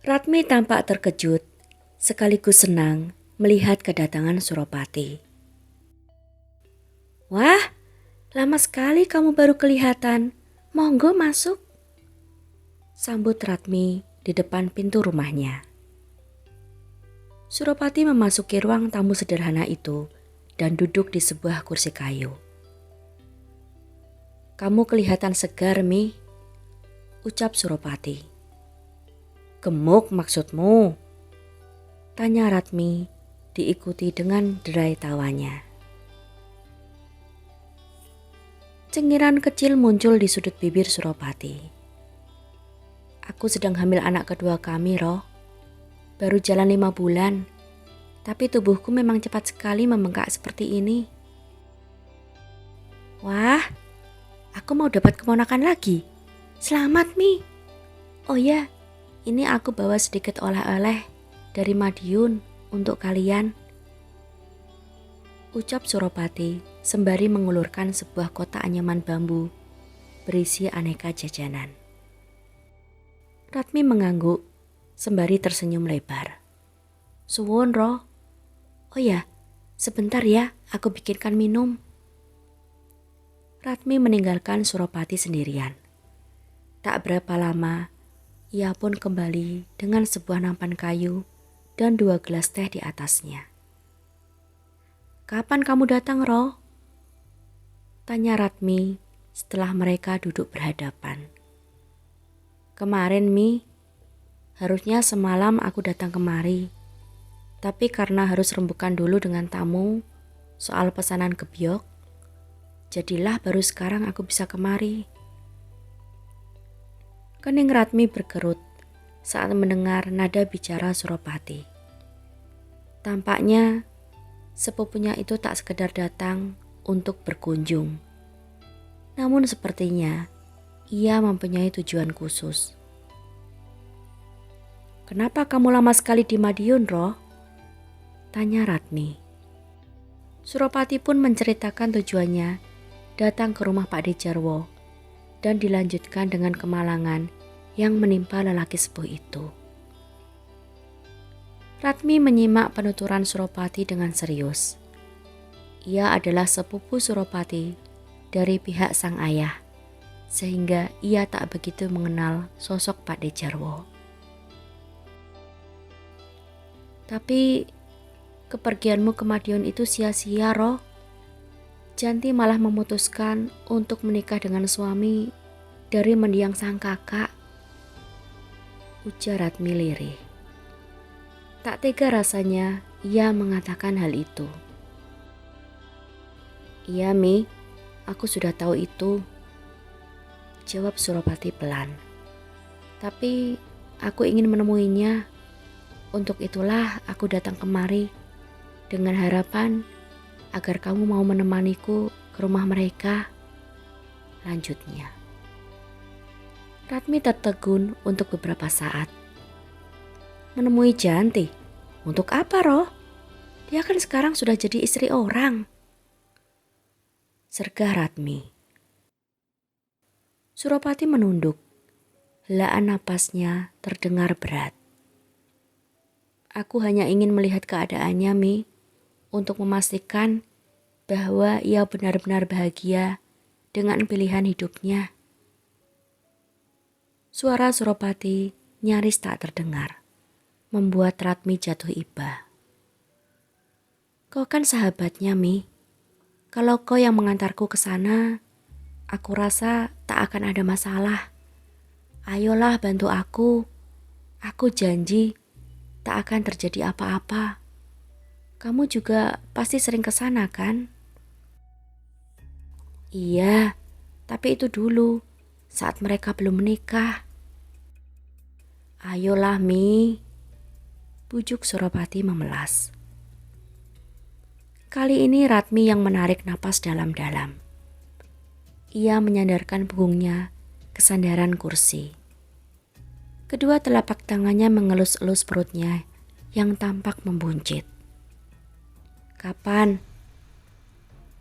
Ratmi tampak terkejut, sekaligus senang melihat kedatangan Suropati. "Wah, lama sekali kamu baru kelihatan. Monggo masuk," sambut Ratmi di depan pintu rumahnya. Suropati memasuki ruang tamu sederhana itu dan duduk di sebuah kursi kayu. "Kamu kelihatan segar, Mi," ucap Suropati. "Gemuk maksudmu?" tanya Ratmi, diikuti dengan derai tawanya. Cengiran kecil muncul di sudut bibir Suropati. "Aku sedang hamil anak kedua kami, Roh. Baru jalan 5 bulan, tapi tubuhku memang cepat sekali membengkak seperti ini." "Wah, aku mau dapat keponakan lagi. Selamat, Mi. Oh ya, ini aku bawa sedikit oleh-oleh dari Madiun untuk kalian," ucap Suropati sembari mengulurkan sebuah kotak anyaman bambu berisi aneka jajanan. Ratmi mengangguk sembari tersenyum lebar. "Suwun, Roh. Oh ya, sebentar ya, aku bikinkan minum." Ratmi meninggalkan Suropati sendirian. Tak berapa lama, ia pun kembali dengan sebuah nampan kayu dan 2 gelas teh di atasnya. "Kapan kamu datang, Roh?" tanya Ratmi setelah mereka duduk berhadapan. "Kemarin, Mi. Harusnya semalam aku datang kemari. Tapi karena harus rembukan dulu dengan tamu soal pesanan gebyok, jadilah baru sekarang aku bisa kemari." Kening Ratmi berkerut saat mendengar nada bicara Suropati. Tampaknya sepupunya itu tak sekedar datang untuk berkunjung. Namun sepertinya ia mempunyai tujuan khusus. "Kenapa kamu lama sekali di Madiun, Roh?" tanya Ratmi. Suropati pun menceritakan tujuannya datang ke rumah Pak Dejarwo dan dilanjutkan dengan kemalangan yang menimpa lelaki sepuh itu. Ratmi menyimak penuturan Suropati dengan serius. Ia adalah sepupu Suropati dari pihak sang ayah, sehingga ia tak begitu mengenal sosok Pak Dejarwo. "Tapi kepergianmu ke Madiun itu sia-sia, Roh. Janti malah memutuskan untuk menikah dengan suami dari mendiang sang kakak," ujar Ratmi lirih. Tak tega rasanya ia mengatakan hal itu. "Iya, Mi, aku sudah tahu itu," jawab Suropati pelan. "Tapi aku ingin menemuinya. Untuk itulah aku datang kemari dengan harapan agar kamu mau menemaniku ke rumah mereka," lanjutnya. Ratmi tertegun untuk beberapa saat. "Menemui Janti? Untuk apa, Roh? Dia kan sekarang sudah jadi istri orang," sergah Ratmi. Suropati menunduk. Helaan napasnya terdengar berat. "Aku hanya ingin melihat keadaannya, Mi, untuk memastikan bahwa ia benar-benar bahagia dengan pilihan hidupnya." Suara Suropati nyaris tak terdengar, membuat Ratmi jatuh iba. "Kau kan sahabatnya, Mi. Kalau kau yang mengantarku ke sana, aku rasa tak akan ada masalah. Ayolah bantu aku. Aku janji tak akan terjadi apa-apa. Kamu juga pasti sering ke sana, kan?" "Iya, tapi itu dulu, saat mereka belum menikah." "Ayolah, Mi," bujuk Suropati memelas. Kali ini Ratmi yang menarik napas dalam-dalam. Ia menyandarkan punggungnya ke sandaran kursi. Kedua telapak tangannya mengelus-elus perutnya yang tampak membuncit. "Kapan?"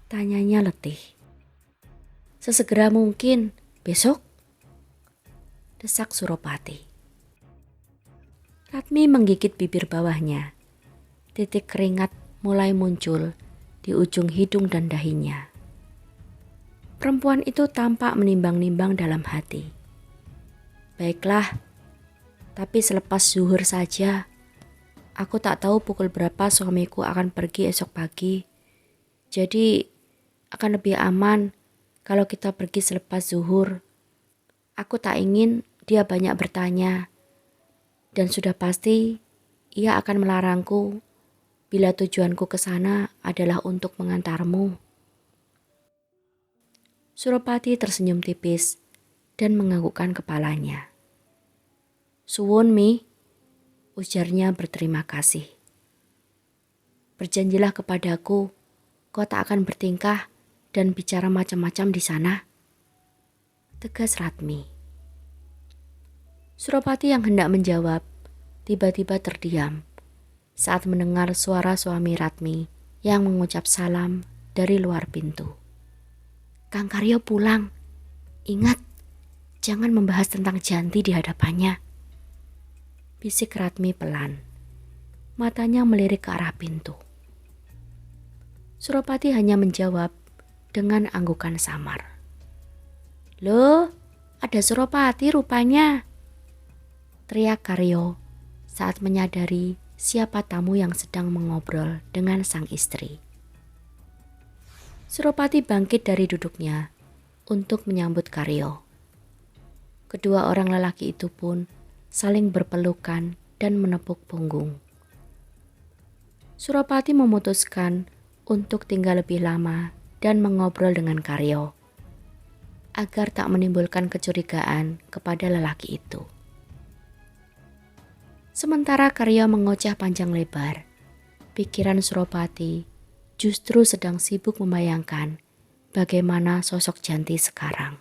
tanyanya letih. "Sesegera mungkin, besok?" desak Suropati. Ratmi menggigit bibir bawahnya. Titik keringat mulai muncul di ujung hidung dan dahinya. Perempuan itu tampak menimbang-nimbang dalam hati. Baiklah, tapi selepas zuhur saja. Aku tak tahu pukul berapa suamiku akan pergi esok pagi. Jadi akan lebih aman kalau kita pergi selepas zuhur. Aku tak ingin dia banyak bertanya. Dan sudah pasti ia akan melarangku bila tujuanku ke sana adalah untuk mengantarmu. Suropati tersenyum tipis dan menganggukkan kepalanya. Suwun Mi, ujarnya berterima kasih. Berjanjilah kepadaku, kau tak akan bertingkah dan bicara macam-macam di sana. Tegas Ratmi. Suropati yang hendak menjawab, tiba-tiba terdiam saat mendengar suara suami Ratmi yang mengucap salam dari luar pintu. Kang Karyo pulang. Ingat, jangan membahas tentang Janti di hadapannya. Bisik Ratmi pelan. Matanya melirik ke arah pintu. Suropati hanya menjawab dengan anggukan samar. Loh, ada Suropati rupanya. Teriak Karyo saat menyadari siapa tamu yang sedang mengobrol dengan sang istri. Suropati bangkit dari duduknya untuk menyambut Karyo. Kedua orang lelaki itu pun saling berpelukan dan menepuk punggung. Suropati memutuskan untuk tinggal lebih lama dan mengobrol dengan Karyo agar tak menimbulkan kecurigaan kepada lelaki itu. Sementara Karyo mengoceh panjang lebar, pikiran Suropati justru sedang sibuk membayangkan bagaimana sosok Janti sekarang.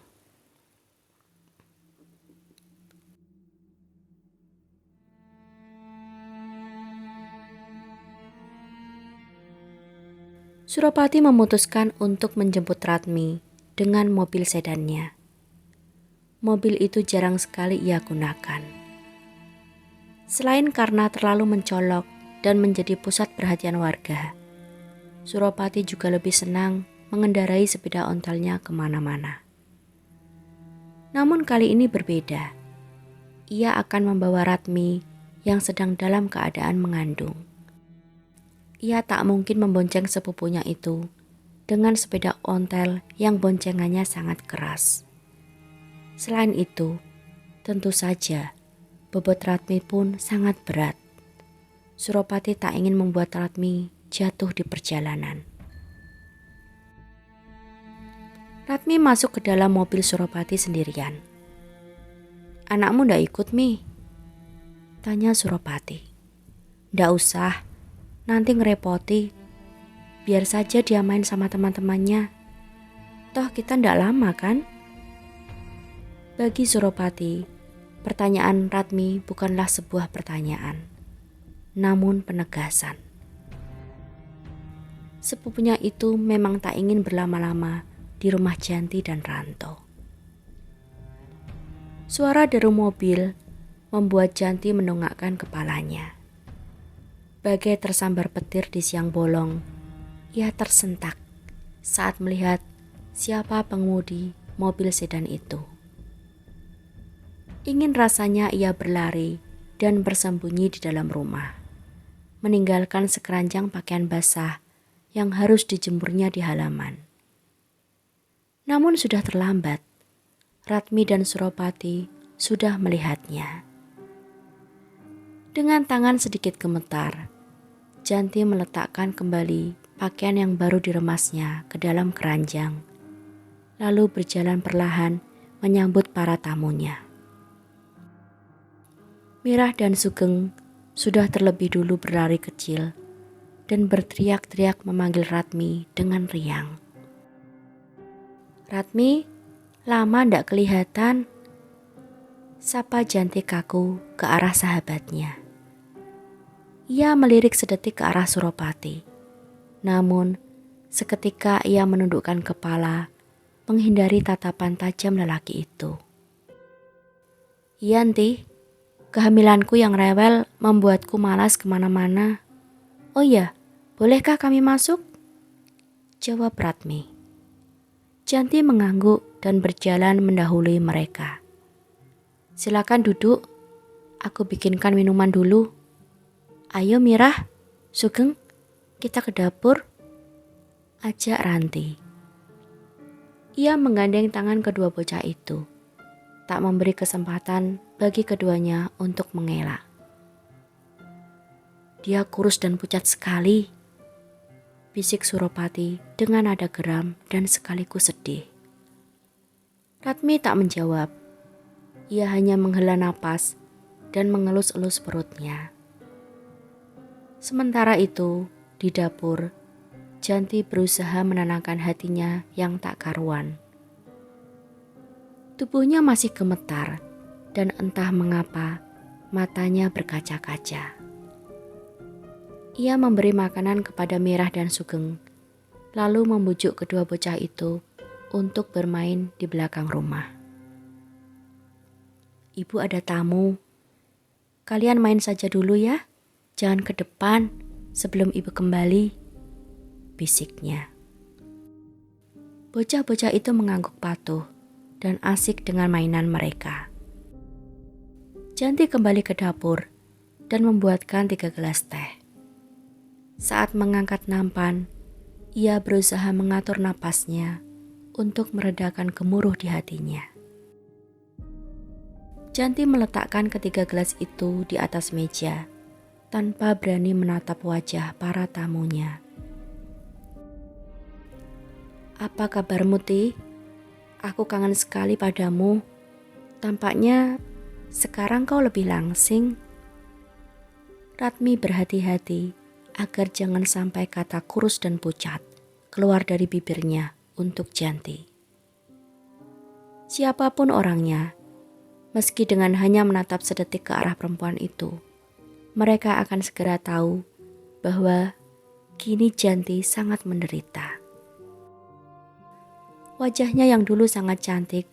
Suropati memutuskan untuk menjemput Ratmi dengan mobil sedannya. Mobil itu jarang sekali ia gunakan. Selain karena terlalu mencolok dan menjadi pusat perhatian warga, Suropati juga lebih senang mengendarai sepeda ontelnya kemana-mana. Namun kali ini berbeda. Ia akan membawa Ratmi yang sedang dalam keadaan mengandung. Ia tak mungkin membonceng sepupunya itu dengan sepeda ontel yang boncengannya sangat keras. Selain itu, tentu saja bobot Ratmi pun sangat berat. Suropati tak ingin membuat Ratmi jatuh di perjalanan. Ratmi masuk ke dalam mobil Suropati sendirian. Anakmu ndak ikut, Mi? Tanya Suropati. Ndak usah, nanti ngerepoti. Biar saja dia main sama teman-temannya. Toh kita ndak lama kan? Bagi Suropati, pertanyaan Ratmi bukanlah sebuah pertanyaan, namun penegasan. Sepupunya itu memang tak ingin berlama-lama di rumah Janti dan Ranto. Suara deru mobil membuat Janti mendongakkan kepalanya. Bagai tersambar petir di siang bolong, ia tersentak saat melihat siapa pengemudi mobil sedan itu. Ingin rasanya ia berlari dan bersembunyi di dalam rumah, meninggalkan sekeranjang pakaian basah yang harus dijemurnya di halaman. Namun sudah terlambat. Ratmi dan Suropati sudah melihatnya. Dengan tangan sedikit gemetar, Janti meletakkan kembali pakaian yang baru diremasnya ke dalam keranjang, lalu berjalan perlahan menyambut para tamunya. Mirah dan Sugeng sudah terlebih dulu berlari kecil dan berteriak-teriak memanggil Ratmi dengan riang. Ratmi, lama ndak kelihatan. Sapa Janti kaku ke arah sahabatnya. Ia melirik sedetik ke arah Suropati. Namun, seketika ia menundukkan kepala, menghindari tatapan tajam lelaki itu. Yanti, Kehamilanku yang rewel membuatku malas kemana-mana. Oh iya, bolehkah kami masuk? Jawab Ratmi. Janti mengangguk dan berjalan mendahului mereka. Silakan duduk, aku bikinkan minuman dulu. Ayo Mirah, Sugeng, kita ke dapur. Ajak Ranti. Ia menggandeng tangan kedua bocah itu, tak memberi kesempatan bagi keduanya untuk mengelak. Dia kurus dan pucat sekali, bisik Suropati dengan nada geram dan sekaligus sedih. Ratmi tak menjawab. Ia hanya menghela napas dan mengelus-elus perutnya. Sementara itu, di dapur, Janti berusaha menenangkan hatinya yang tak karuan. Tubuhnya masih gemetar dan entah mengapa matanya berkaca-kaca. Ia memberi makanan kepada Mirah dan Sugeng, lalu membujuk kedua bocah itu untuk bermain di belakang rumah. Ibu ada tamu. Kalian main saja dulu ya, jangan ke depan sebelum ibu kembali, bisiknya. Bocah-bocah itu mengangguk patuh dan asik dengan mainan mereka. Janti kembali ke dapur dan membuatkan 3 gelas teh. Saat mengangkat nampan, ia berusaha mengatur napasnya untuk meredakan gemuruh di hatinya. Janti meletakkan ketiga gelas itu di atas meja tanpa berani menatap wajah para tamunya. Apa kabarmu, Ti? Aku kangen sekali padamu. Tampaknya sekarang kau lebih langsing. Ratmi berhati-hati agar jangan sampai kata kurus dan pucat keluar dari bibirnya untuk Janti. Siapapun orangnya, meski dengan hanya menatap sedetik ke arah perempuan itu, mereka akan segera tahu bahwa kini Janti sangat menderita. Wajahnya yang dulu sangat cantik,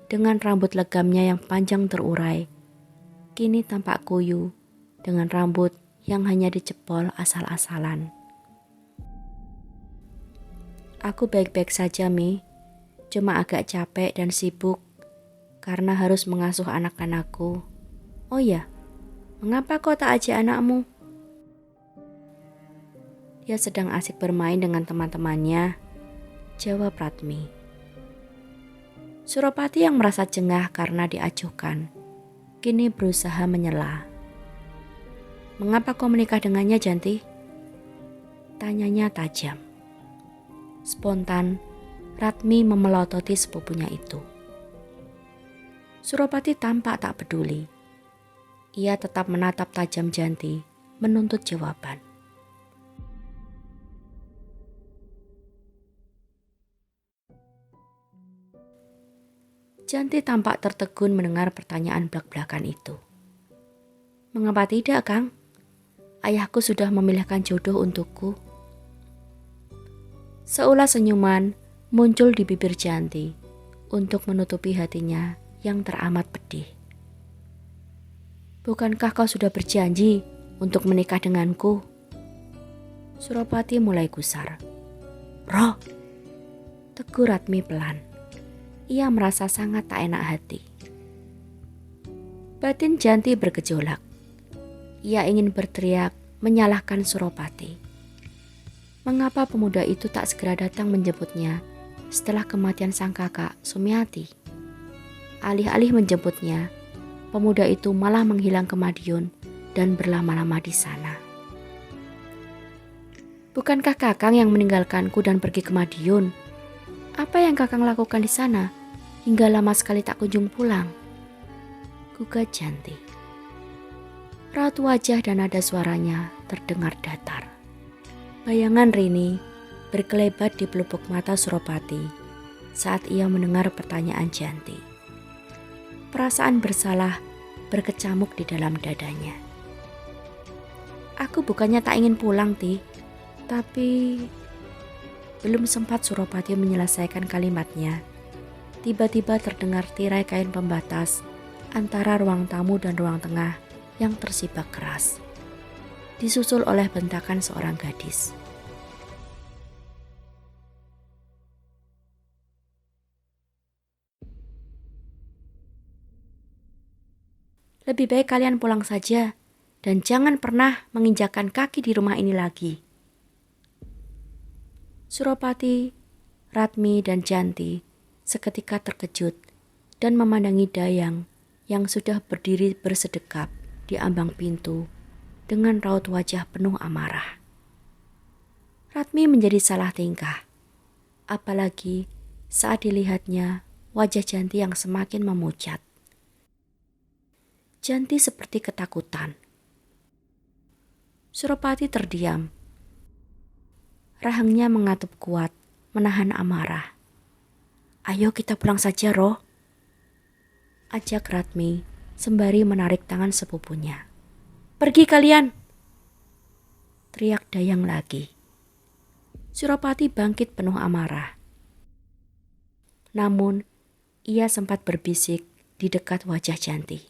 dengan rambut legamnya yang panjang terurai, kini tampak kuyu dengan rambut yang hanya dicepol asal-asalan. Aku baik-baik saja, Mi. Cuma agak capek dan sibuk karena harus mengasuh anak-anakku. Oh ya, mengapa kau tak ajak anakmu? Dia sedang asik bermain dengan teman-temannya, jawab Ratmi. Suropati yang merasa jengah karena diacuhkan, kini berusaha menyela. Mengapa kau menikah dengannya, Janti? Tanyanya tajam. Spontan, Ratmi memelototi sepupunya itu. Suropati tampak tak peduli. Ia tetap menatap tajam Janti, menuntut jawaban. Janti tampak tertegun mendengar pertanyaan blak-blakan itu. Mengapa tidak, Kang? Ayahku sudah memilihkan jodoh untukku. Seulas senyuman muncul di bibir Janti untuk menutupi hatinya yang teramat pedih. Bukankah kau sudah berjanji untuk menikah denganku? Suropati mulai gusar. Roh, tegur Ratmi pelan. Ia merasa sangat tak enak hati. Batin Janti bergejolak. Ia ingin berteriak menyalahkan Suropati. Mengapa pemuda itu tak segera datang menjemputnya setelah kematian sang kakak Sumiati? Alih-alih menjemputnya, pemuda itu malah menghilang ke Madiun dan berlama-lama di sana. Bukankah Kakang yang meninggalkanku dan pergi ke Madiun? Apa yang Kakang lakukan di sana hingga lama sekali tak kunjung pulang? Gugat Janti. Raut wajah dan nada suaranya terdengar datar. Bayangan Rini berkelebat di pelupuk mata Suropati saat ia mendengar pertanyaan Janti. Perasaan bersalah berkecamuk di dalam dadanya. Aku bukannya tak ingin pulang, Ti, tapi belum sempat Suropati menyelesaikan kalimatnya. Tiba-tiba terdengar tirai kain pembatas antara ruang tamu dan ruang tengah yang tersibak keras, disusul oleh bentakan seorang gadis. Lebih baik kalian pulang saja dan jangan pernah menginjakkan kaki di rumah ini lagi. Suropati, Ratmi, dan Janti seketika terkejut dan memandangi Dayang yang sudah berdiri bersedekap di ambang pintu dengan raut wajah penuh amarah. Ratmi menjadi salah tingkah, apalagi saat dilihatnya wajah Janti yang semakin memucat. Janti seperti ketakutan. Suropati terdiam. Rahangnya mengatup kuat, menahan amarah. Ayo kita pulang saja, Roh. Ajak Ratmi sembari menarik tangan sepupunya. Pergi kalian! Teriak Dayang lagi. Suropati bangkit penuh amarah. Namun, ia sempat berbisik di dekat wajah Janti.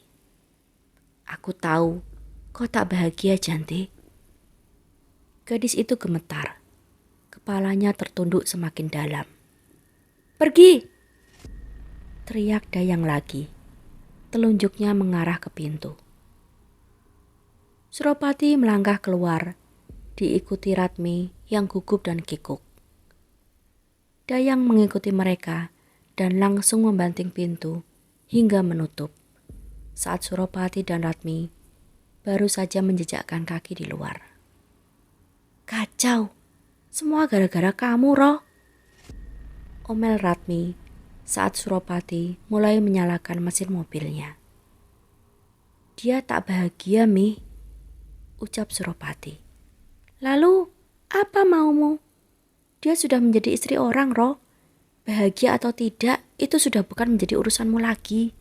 Aku tahu kau tak bahagia, Janti. Gadis itu gemetar. Kepalanya tertunduk semakin dalam. Pergi! Teriak Dayang lagi. Telunjuknya mengarah ke pintu. Suropati melangkah keluar, diikuti Ratmi yang gugup dan kikuk. Dayang mengikuti mereka dan langsung membanting pintu hingga menutup. Saat Suropati dan Ratmi baru saja menjejakkan kaki di luar. Kacau, semua gara-gara kamu, Roh. Omel Ratmi saat Suropati mulai menyalakan mesin mobilnya. Dia tak bahagia, Mi, ucap Suropati. Lalu, apa maumu? Dia sudah menjadi istri orang, Roh. Bahagia atau tidak, itu sudah bukan menjadi urusanmu lagi,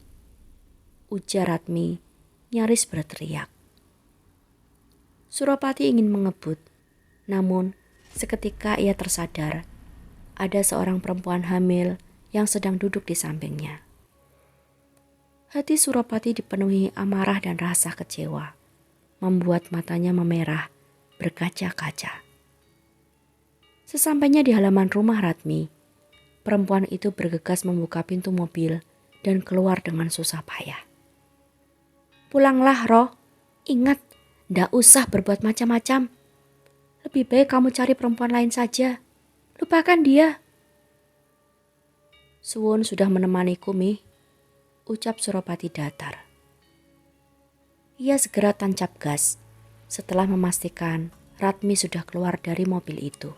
ujar Ratmi nyaris berteriak. Suropati ingin mengebut, namun seketika ia tersadar ada seorang perempuan hamil yang sedang duduk di sampingnya. Hati Suropati dipenuhi amarah dan rasa kecewa, membuat matanya memerah berkaca-kaca. Sesampainya di halaman rumah Ratmi, perempuan itu bergegas membuka pintu mobil dan keluar dengan susah payah. Pulanglah, Roh. Ingat, ndak usah berbuat macam-macam. Lebih baik kamu cari perempuan lain saja. Lupakan dia. Suwun sudah menemaniku, Mi, ucap Suropati datar. Ia segera tancap gas setelah memastikan Ratmi sudah keluar dari mobil itu.